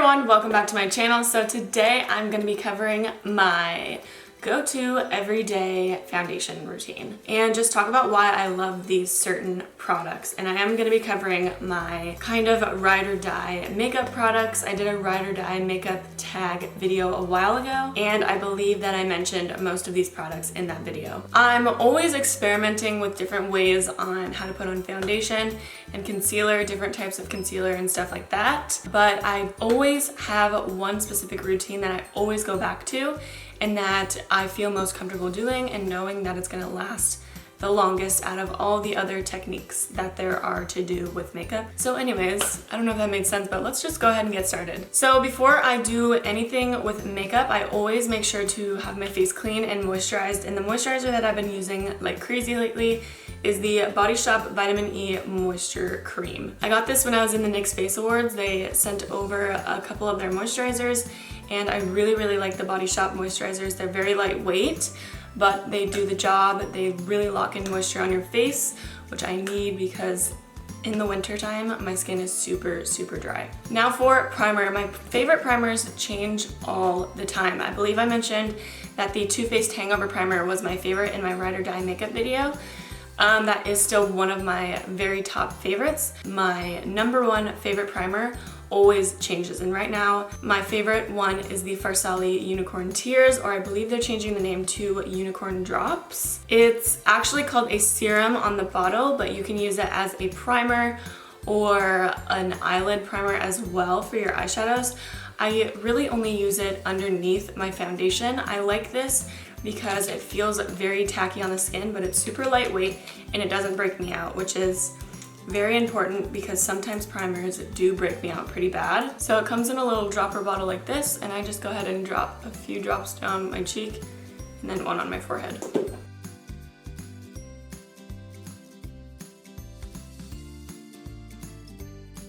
everyone, welcome back to my channel. So today I'm going to be covering my go-to everyday foundation routine and just talk about why I love these certain products. And I am going to be covering my kind of ride or die makeup products. I did a ride or die makeup tag video a while ago, and I believe that I mentioned most of these products in that video. I'm always experimenting with different ways on how to put on foundation and concealer, different types of concealer and stuff like that. But I always have one specific routine that I always go back to and that I feel most comfortable doing and knowing that it's gonna last the longest out of all the other techniques that there are to do with makeup. So anyways, I don't know if that made sense, but let's just go ahead and get started. So before I do anything with makeup, I always make sure to have my face clean and moisturized. And the moisturizer that I've been using like crazy lately is the Body Shop Vitamin E Moisture Cream. I got this when I was in the NYX Face Awards. They sent over a couple of their moisturizers, and I really like the Body Shop moisturizers. They're very lightweight, but they do the job. They really lock in moisture on your face, which I need because in the winter time, my skin is super dry. Now for primer, my favorite primers change all the time. I believe I mentioned that the TooFaced Hangover Primer was my favorite in my Ride or Die makeup video. That is still one of my very top favorites. My number one favorite primer always changes, and right now my favorite one is the Farsali Unicorn Tears, or I believe they're changing the name to Unicorn Drops. It's actually called a serum on the bottle, but you can use it as a primer or an eyelid primer as well for your eyeshadows. I really only use it underneath my foundation. I like this because it feels very tacky on the skin, but it's super lightweight and it doesn't break me out, which is very important because sometimes primers do break me out pretty bad. So it comes in a little dropper bottle like this, and I just go ahead and drop a few drops down my cheek and then one on my forehead.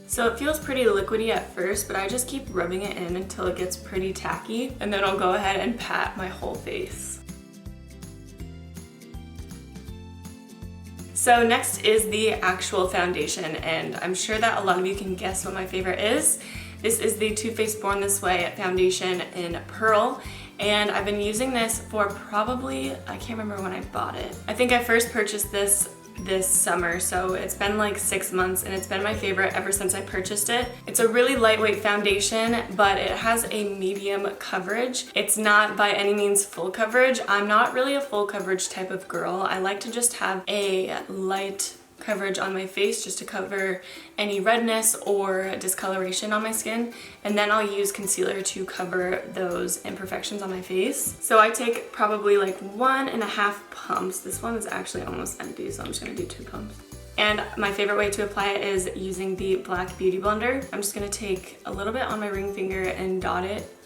So it feels pretty liquidy at first, but I just keep rubbing it in until it gets pretty tacky, and then I'll go ahead and pat my whole face. So next is the actual foundation, and I'm sure that a lot of you can guess what my favorite is. This is the Too Faced Born This Way foundation in Pearl, and I've been using this for probably, I can't remember when I bought it. I think I first purchased this summer, so it's been like 6 months, and it's been my favorite ever since I purchased it. It's a really lightweight foundation, but it has a medium coverage. It's not by any means full coverage. I'm not really a full coverage type of girl. I like to just have a light coverage on my face just to cover any redness or discoloration on my skin, and then I'll use concealer to cover those imperfections on my face. So I take probably like 1.5 pumps. This one is actually almost empty, so I'm just gonna do 2 pumps. And my favorite way to apply it is using the Black Beauty Blender. I'm just gonna take a little bit on my ring finger and dot it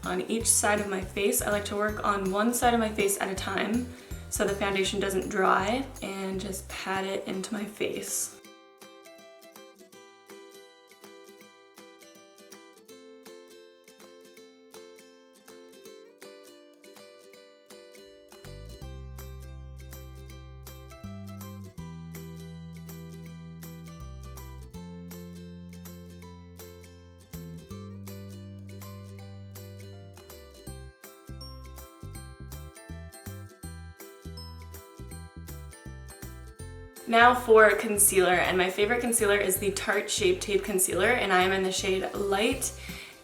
on each side of my face. I like to work on one side of my face at a time so the foundation doesn't dry, and just pat it into my face. Now for concealer, and my favorite concealer is the Tarte Shape Tape Concealer, and I am in the shade Light,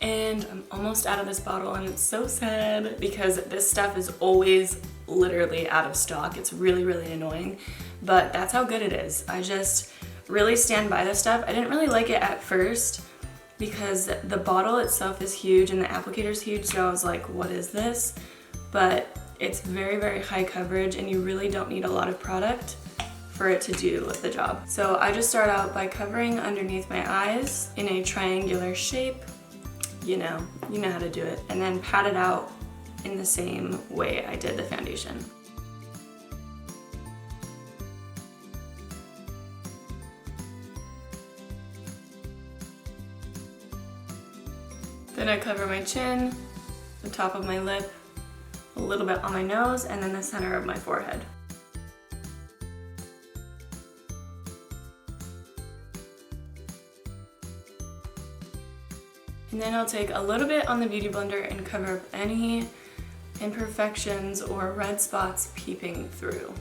and I'm almost out of this bottle, and it's so sad because this stuff is always literally out of stock. It's really annoying, but that's how good it is. I just really stand by this stuff. I didn't really like it at first because the bottle itself is huge and the applicator is huge, so I was like, what is this? But it's very high coverage, and you really don't need a lot of product for it to do the job. So I just start out by covering underneath my eyes in a triangular shape. You know how to do it. And then pat it out in the same way I did the foundation. Then I cover my chin, the top of my lip, a little bit on my nose, and then the center of my forehead. And then I'll take a little bit on the Beauty Blender and cover up any imperfections or red spots peeping through.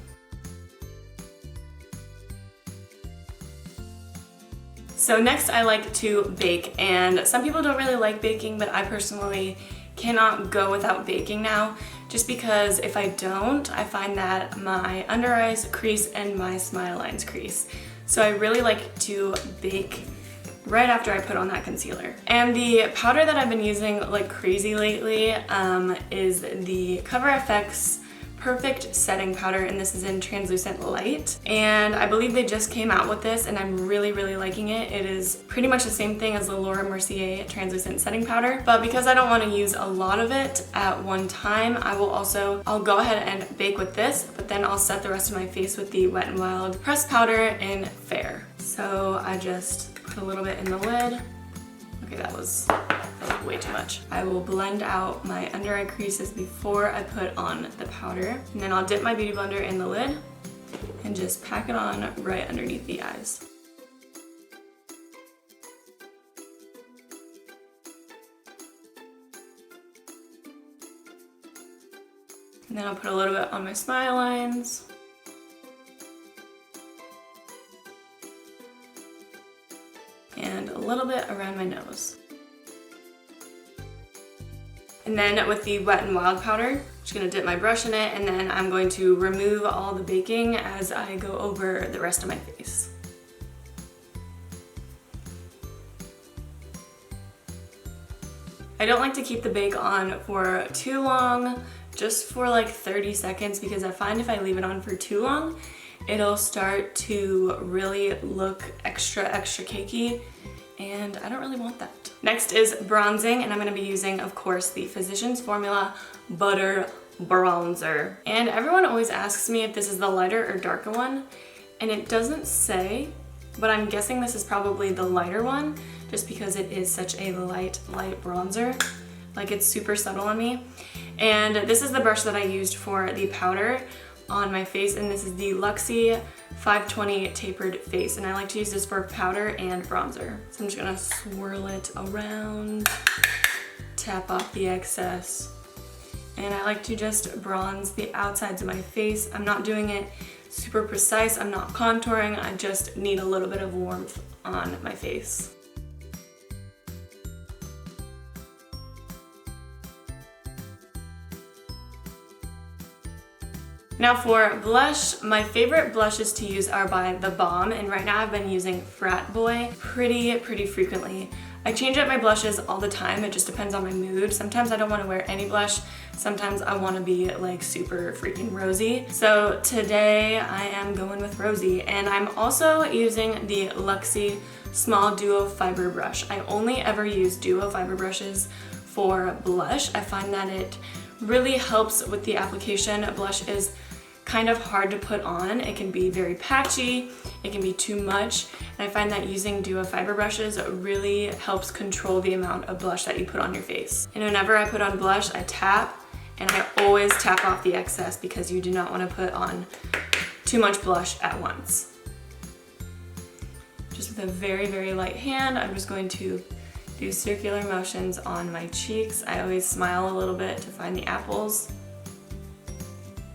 So next I like to bake, and some people don't really like baking, but I personally cannot go without baking now, just because if I don't, I find that my under eyes crease and my smile lines crease. So I really like to bake right after I put on that concealer. And the powder that I've been using like crazy lately is the CoverFX Perfect Setting Powder, and this is in Translucent Light. And I believe they just came out with this, and I'm really, really liking it. It is pretty much the same thing as the Laura Mercier Translucent Setting Powder, but because I don't want to use a lot of it at one time, I'll go ahead and bake with this, but then I'll set the rest of my face with the Wet n Wild Pressed Powder in Fair. So I just put a little bit in the lid. Okay, that was way too much. I will blend out my under eye creases before I put on the powder. And then I'll dip my Beauty Blender in the lid and just pack it on right underneath the eyes. And then I'll put a little bit on my smile lines. And a little bit around my nose. And then with the Wet n Wild powder, I'm just gonna dip my brush in it, and then I'm going to remove all the baking as I go over the rest of my face. I don't like to keep the bake on for too long, just for like 30 seconds, because I find if I leave it on for too long, it'll start to really look extra cakey, and I don't really want that. Next is bronzing, and I'm going to be using, of course, the Physicians Formula Butter Bronzer. And everyone always asks me if this is the lighter or darker one, and it doesn't say, but I'm guessing this is probably the lighter one, just because it is such a light bronzer. Like, it's super subtle on me. And this is the brush that I used for the powder on my face, and this is the Luxie 520 Tapered Face, and I like to use this for powder and bronzer. So I'm just gonna swirl it around, tap off the excess, and I like to just bronze the outsides of my face. I'm not doing it super precise, I'm not contouring, I just need a little bit of warmth on my face. Now for blush, my favorite blushes to use are by TheBalm, and right now I've been using Frat Boy pretty frequently. I change up my blushes all the time, it just depends on my mood. Sometimes I don't want to wear any blush, sometimes I want to be like super freaking rosy. So today I am going with rosy, and I'm also using the Luxie Small Duo Fiber Brush. I only ever use duo fiber brushes for blush. I find that it really helps with the application. Blush is kind of hard to put on. It can be very patchy, it can be too much, and I find that using duo fiber brushes really helps control the amount of blush that you put on your face. And whenever I put on blush, I tap, and I always tap off the excess because you do not want to put on too much blush at once. Just with a very light hand, I'm just going to do circular motions on my cheeks. I always smile a little bit to find the apples.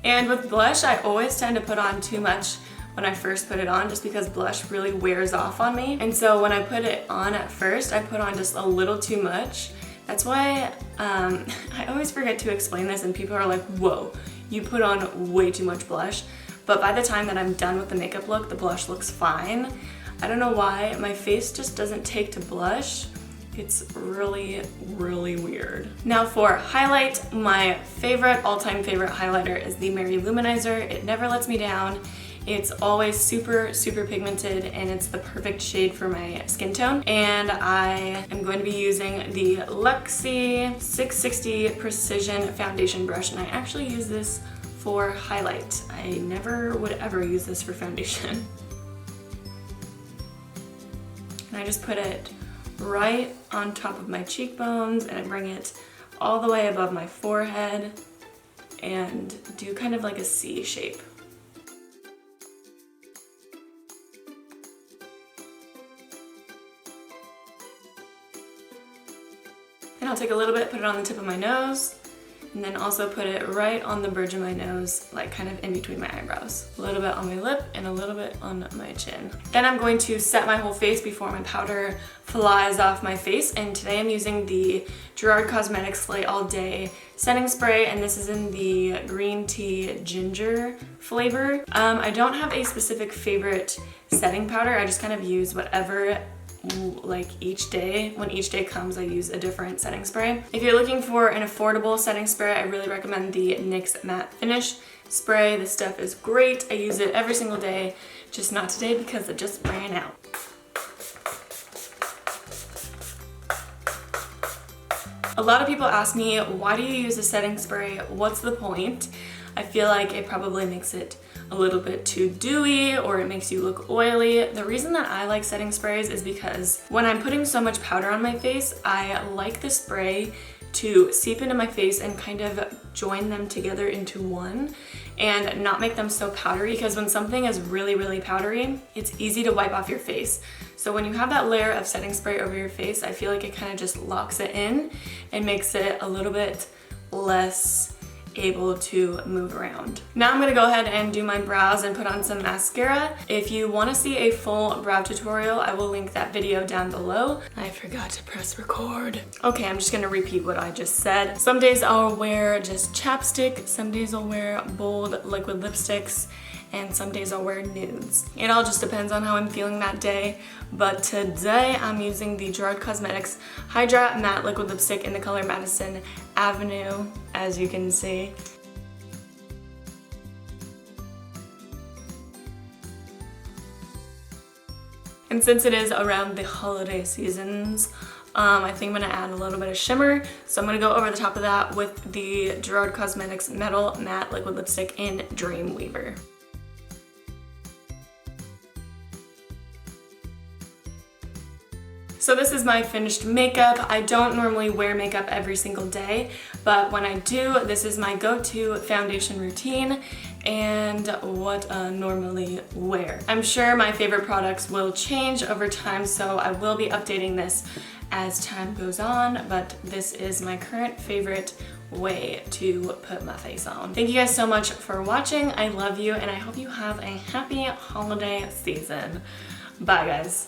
And with blush, I always tend to put on too much when I first put it on, just because blush really wears off on me. And so when I put it on at first, I put on just a little too much. That's why I always forget to explain this, and people are like, whoa, you put on way too much blush. But by the time that I'm done with the makeup look, the blush looks fine. I don't know why, my face just doesn't take to blush. It's really weird. Now for highlight, my all-time favorite highlighter is the Mary Luminizer. It never lets me down. It's always super pigmented, and it's the perfect shade for my skin tone. And I am going to be using the Luxie 660 Precision Foundation Brush, and I actually use this for highlight. I never would ever use this for foundation. And I just put it right on top of my cheekbones, and I bring it all the way above my forehead and do kind of like a C shape. I'll take a little bit, put it on the tip of my nose, and then also put it right on the bridge of my nose, like kind of in between my eyebrows. A little bit on my lip and a little bit on my chin. Then I'm going to set my whole face before my powder flies off my face, and today I'm using the Gerard Cosmetics Slay All Day setting spray, and this is in the green tea ginger flavor. I don't have a specific favorite setting powder. I just kind of use whatever, like each day. When each day comes, I use a different setting spray. If you're looking for an affordable setting spray, I really recommend the NYX Matte Finish spray. This stuff is great. I use it every single day, just not today because it just ran out. A lot of people ask me, why do you use a setting spray? What's the point? I feel like it probably makes it a little bit too dewy, or it makes you look oily. The reason that I like setting sprays is because when I'm putting so much powder on my face, I like the spray to seep into my face and kind of join them together into one and not make them so powdery, because when something is really, really powdery, it's easy to wipe off your face. So when you have that layer of setting spray over your face, I feel like it kind of just locks it in and makes it a little bit less able to move around. Now I'm gonna go ahead and do my brows and put on some mascara. If you want to see a full brow tutorial, I will link that video down below. I forgot to press record. Okay, I'm just gonna repeat what I just said. Some days I'll wear just chapstick, some days I'll wear bold liquid lipsticks, and some days I'll wear nudes. It all just depends on how I'm feeling that day, but today I'm using the Gerard Cosmetics Hydra Matte Liquid Lipstick in the color Madison Avenue, as you can see. And since it is around the holiday seasons, I think I'm gonna add a little bit of shimmer. So I'm gonna go over the top of that with the Gerard Cosmetics Metal Matte Liquid Lipstick in Dreamweaver. So this is my finished makeup. I don't normally wear makeup every single day, but when I do, this is my go-to foundation routine and what I normally wear. I'm sure my favorite products will change over time, so I will be updating this as time goes on, but this is my current favorite way to put my face on. Thank you guys so much for watching. I love you, and I hope you have a happy holiday season. Bye, guys.